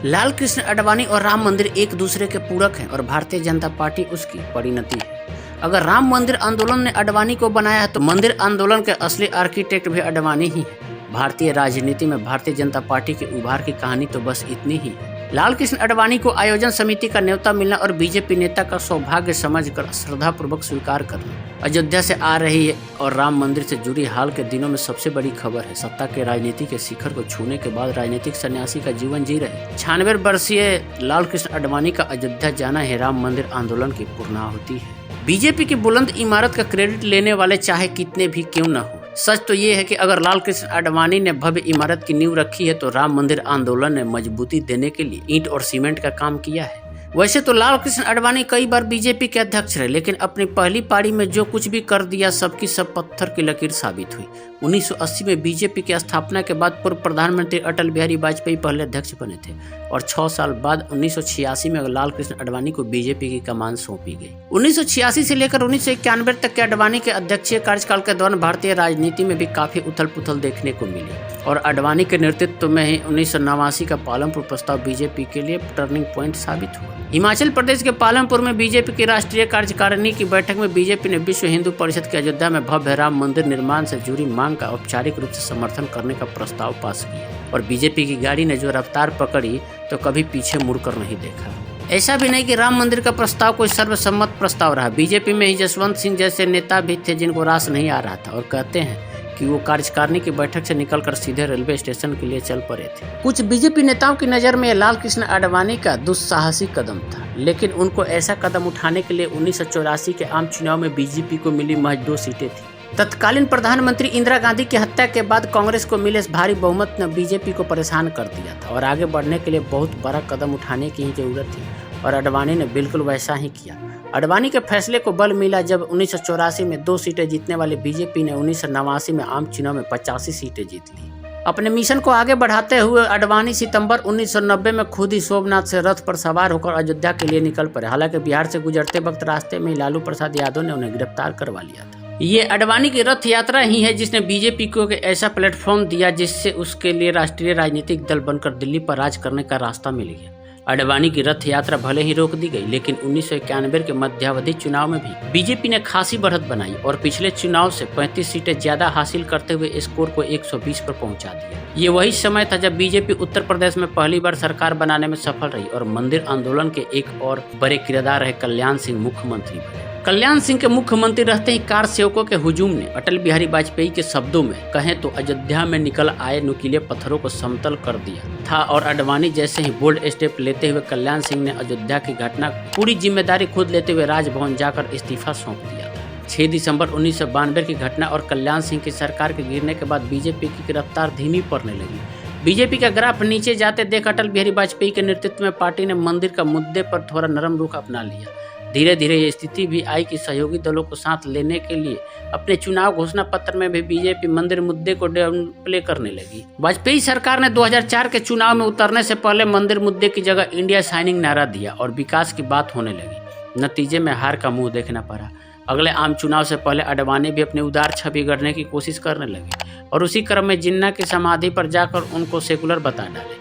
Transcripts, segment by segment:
लाल कृष्ण आडवाणी और राम मंदिर एक दूसरे के पूरक हैं और भारतीय जनता पार्टी उसकी परिणति है। अगर राम मंदिर आंदोलन ने आडवाणी को बनाया है तो मंदिर आंदोलन के असली आर्किटेक्ट भी आडवाणी ही है। भारतीय राजनीति में भारतीय जनता पार्टी के उभार की कहानी तो बस इतनी ही है। लाल कृष्ण आडवाणी को आयोजन समिति का न्योता मिलना और बीजेपी नेता का सौभाग्य समझकर श्रद्धापूर्वक स्वीकार करना। अयोध्या से आ रही है और राम मंदिर से जुड़ी हाल के दिनों में सबसे बड़ी खबर है। सत्ता के राजनीति के शिखर को छूने के बाद राजनीतिक सन्यासी का जीवन जी रहे 96 वर्षीय लाल कृष्ण आडवाणी का अयोध्या जाना है राम मंदिर आंदोलन की पूर्णाहुति है। बीजेपी की बुलंद इमारत का क्रेडिट लेने वाले चाहे कितने भी क्यों न हो, सच तो ये है कि अगर लाल कृष्ण आडवाणी ने भव्य इमारत की नींव रखी है तो राम मंदिर आंदोलन ने मजबूती देने के लिए ईंट और सीमेंट का काम किया है। वैसे तो लाल कृष्ण आडवाणी कई बार बीजेपी के अध्यक्ष रहे, लेकिन अपनी पहली पारी में जो कुछ भी कर दिया सबकी सब पत्थर की लकीर साबित हुई। 1980 में बीजेपी की स्थापना के बाद पूर्व प्रधानमंत्री अटल बिहारी वाजपेयी पहले अध्यक्ष बने थे और 6 साल बाद 1986 में लाल कृष्ण आडवाणी को बीजेपी की कमान सौंपी गई। 1986 से लेकर 1991 तक के आडवाणी के अध्यक्षीय कार्यकाल के दौरान भारतीय राजनीति में भी काफी उथल पुथल देखने को मिली और आडवाणी के नेतृत्व में ही 1989 का पालमपुर प्रस्ताव बीजेपी के लिए टर्निंग पॉइंट साबित हुआ। हिमाचल प्रदेश के पालमपुर में बीजेपी की राष्ट्रीय कार्यकारिणी की बैठक में बीजेपी ने विश्व हिंदू परिषद के अयोध्या में भव्य राम मंदिर निर्माण से जुड़ी मांग का औपचारिक रूप से समर्थन करने का प्रस्ताव पास किया और बीजेपी की गाड़ी ने जो रफ्तार पकड़ी तो कभी पीछे मुड़कर नहीं देखा। ऐसा भी नहीं कि राम मंदिर का प्रस्ताव कोई सर्वसम्मत प्रस्ताव रहा। बीजेपी में ही जसवंत सिंह जैसे नेता भी थे जिनको रास नहीं आ रहा था और कहते हैं कि वो कार्यकारिणी की बैठक से निकलकर सीधे रेलवे स्टेशन के लिए चल पड़े थे। कुछ बीजेपी नेताओं की नज़र में लाल कृष्ण आडवाणी का दुस्साहसिक कदम था, लेकिन उनको ऐसा कदम उठाने के लिए 1984 के आम चुनाव में बीजेपी को मिली महज 2 सीटें थी। तत्कालीन प्रधानमंत्री इंदिरा गांधी की हत्या के बाद कांग्रेस को मिले भारी बहुमत ने बीजेपी को परेशान कर दिया था और आगे बढ़ने के लिए बहुत बड़ा कदम उठाने की ही जरूरत थी और आडवाणी ने बिल्कुल वैसा ही किया। आडवाणी के फैसले को बल मिला जब 1984 में 2 सीटें जीतने वाली बीजेपी ने 1989 में आम चुनाव में 85 सीटें जीत ली। अपने मिशन को आगे बढ़ाते हुए आडवाणी सितंबर 1990 में खुद ही सोमनाथ से रथ पर सवार होकर अयोध्या के लिए निकल पड़े। हालांकि बिहार से गुजरते वक्त रास्ते में लालू प्रसाद यादव ने उन्हें गिरफ्तार करवा लिया था। ये आडवाणी की रथ यात्रा ही है जिसने बीजेपी को एक ऐसा प्लेटफॉर्म दिया जिससे उसके लिए राष्ट्रीय राजनीतिक दल बनकर दिल्ली पर राज करने का रास्ता मिल गया। आडवाणी की रथ यात्रा भले ही रोक दी गई, लेकिन 1991 के मध्यावधि चुनाव में भी बीजेपी ने खासी बढ़त बनाई और पिछले चुनाव से 35 सीटें ज्यादा हासिल करते हुए स्कोर को 120 पर पहुंचा दिया। ये वही समय था जब बीजेपी उत्तर प्रदेश में पहली बार सरकार बनाने में सफल रही और मंदिर आंदोलन के एक और बड़े किरदार रहे कल्याण सिंह मुख्यमंत्री बने। कल्याण सिंह के मुख्यमंत्री रहते ही कार सेवकों के हुजूम ने अटल बिहारी वाजपेयी के शब्दों में कहें तो अयोध्या में निकल आए नुकीले पत्थरों को समतल कर दिया था और आडवाणी जैसे ही बोल्ड स्टेप लेते हुए कल्याण सिंह ने अयोध्या की घटना पूरी जिम्मेदारी खुद लेते हुए राजभवन जाकर इस्तीफा सौंप दिया था। 6 दिसंबर 1992 की घटना और कल्याण सिंह की सरकार के गिरने के बाद बीजेपी की रफ्तार धीमी पड़ने लगी। बीजेपी का ग्राफ नीचे जाते देख अटल बिहारी वाजपेयी के नेतृत्व में पार्टी ने मंदिर का मुद्दे पर थोड़ा नरम रुख अपना लिया। धीरे धीरे ये स्थिति भी आई कि सहयोगी दलों को साथ लेने के लिए अपने चुनाव घोषणा पत्र में भी बीजेपी मंदिर मुद्दे को डाउनप्ले करने लगी। वाजपेयी सरकार ने 2004 के चुनाव में उतरने से पहले मंदिर मुद्दे की जगह इंडिया शाइनिंग नारा दिया और विकास की बात होने लगी। नतीजे में हार का मुंह देखना पड़ा। अगले आम चुनाव से पहले आडवाणी भी अपनी उदार छवि गढ़ने की कोशिश करने लगे और उसी क्रम में जिन्ना की समाधि पर जाकर उनको सेकुलर बता डाले।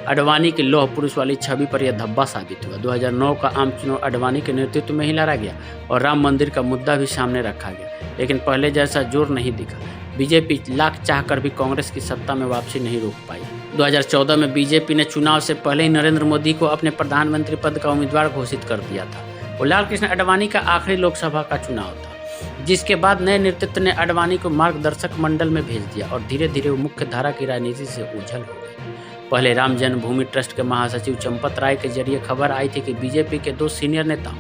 आडवाणी की लौह पुरुष वाली छवि पर यह धब्बा साबित हुआ। 2009 का आम चुनाव आडवाणी के नेतृत्व में ही लड़ा गया और राम मंदिर का मुद्दा भी सामने रखा गया, लेकिन पहले जैसा जोर नहीं दिखा। बीजेपी लाख चाहकर भी कांग्रेस की सत्ता में वापसी नहीं रोक पाई। 2014 में बीजेपी ने चुनाव से पहले ही नरेंद्र मोदी को अपने प्रधानमंत्री पद का उम्मीदवार घोषित कर दिया था। वो लाल कृष्ण आडवाणी का आखिरी लोकसभा का चुनाव था, जिसके बाद नए नेतृत्व ने आडवाणी को मार्गदर्शक मंडल में भेज दिया और धीरे धीरे वो मुख्य धारा की राजनीति से ओझल हो गए। पहले राम जन्मभूमि ट्रस्ट के महासचिव चंपत राय के जरिए खबर आई थी कि बीजेपी के 2 सीनियर नेता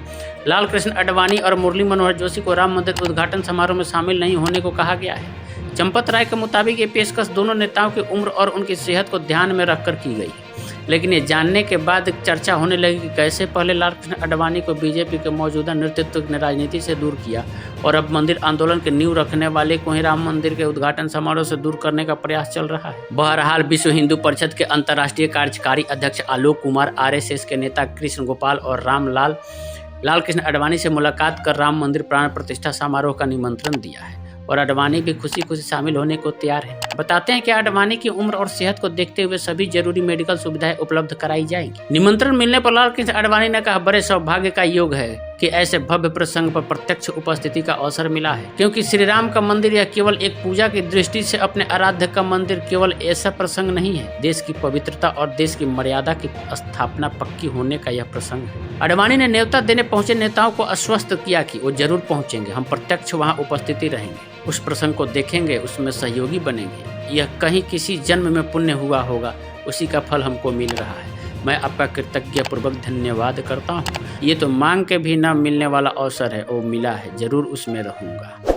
लाल कृष्ण आडवाणी और मुरली मनोहर जोशी को राम मंदिर उद्घाटन समारोह में शामिल नहीं होने को कहा गया है। चंपत राय के मुताबिक ये पेशकश दोनों नेताओं की उम्र और उनकी सेहत को ध्यान में रखकर की गई है, लेकिन ये जानने के बाद चर्चा होने लगी कि कैसे पहले लाल कृष्ण आडवाणी को बीजेपी के मौजूदा नेतृत्व ने राजनीति से दूर किया और अब मंदिर आंदोलन के नींव रखने वाले को ही राम मंदिर के उद्घाटन समारोह से दूर करने का प्रयास चल रहा है। बहरहाल विश्व हिंदू परिषद के अंतर्राष्ट्रीय कार्यकारी अध्यक्ष आलोक कुमार, RSS के नेता कृष्ण गोपाल और लाल कृष्ण आडवाणी से मुलाकात कर राम मंदिर प्राण प्रतिष्ठा समारोह का निमंत्रण दिया है। और अडवाणी भी खुशी खुशी शामिल होने को तैयार है। बताते हैं कि अडवाणी की उम्र और सेहत को देखते हुए सभी जरूरी मेडिकल सुविधाएं उपलब्ध कराई जाएंगी। निमंत्रण मिलने पर लाल कृष्ण आडवाणी ने कहा, बड़े सौभाग्य का योग है कि ऐसे भव्य प्रसंग पर प्रत्यक्ष उपस्थिति का अवसर मिला है, क्योंकि श्री राम का मंदिर यह केवल एक पूजा की दृष्टि से अपने आराध्य का मंदिर केवल ऐसा प्रसंग नहीं है, देश की पवित्रता और देश की मर्यादा की स्थापना पक्की होने का यह प्रसंग है। आडवाणी ने न्योता देने पहुंचे नेताओं को आश्वस्त किया कि वो जरूर पहुंचेंगे, हम प्रत्यक्ष वहां उपस्थिति रहेंगे, उस प्रसंग को देखेंगे, उसमें सहयोगी बनेंगे। यह कहीं किसी जन्म में पुण्य हुआ होगा, उसी का फल हमको मिल रहा है। मैं आपका कृतज्ञ पूर्वक धन्यवाद करता हूँ। ये तो मांग के भी न मिलने वाला अवसर है, वो मिला है, जरूर उसमें रहूंगा।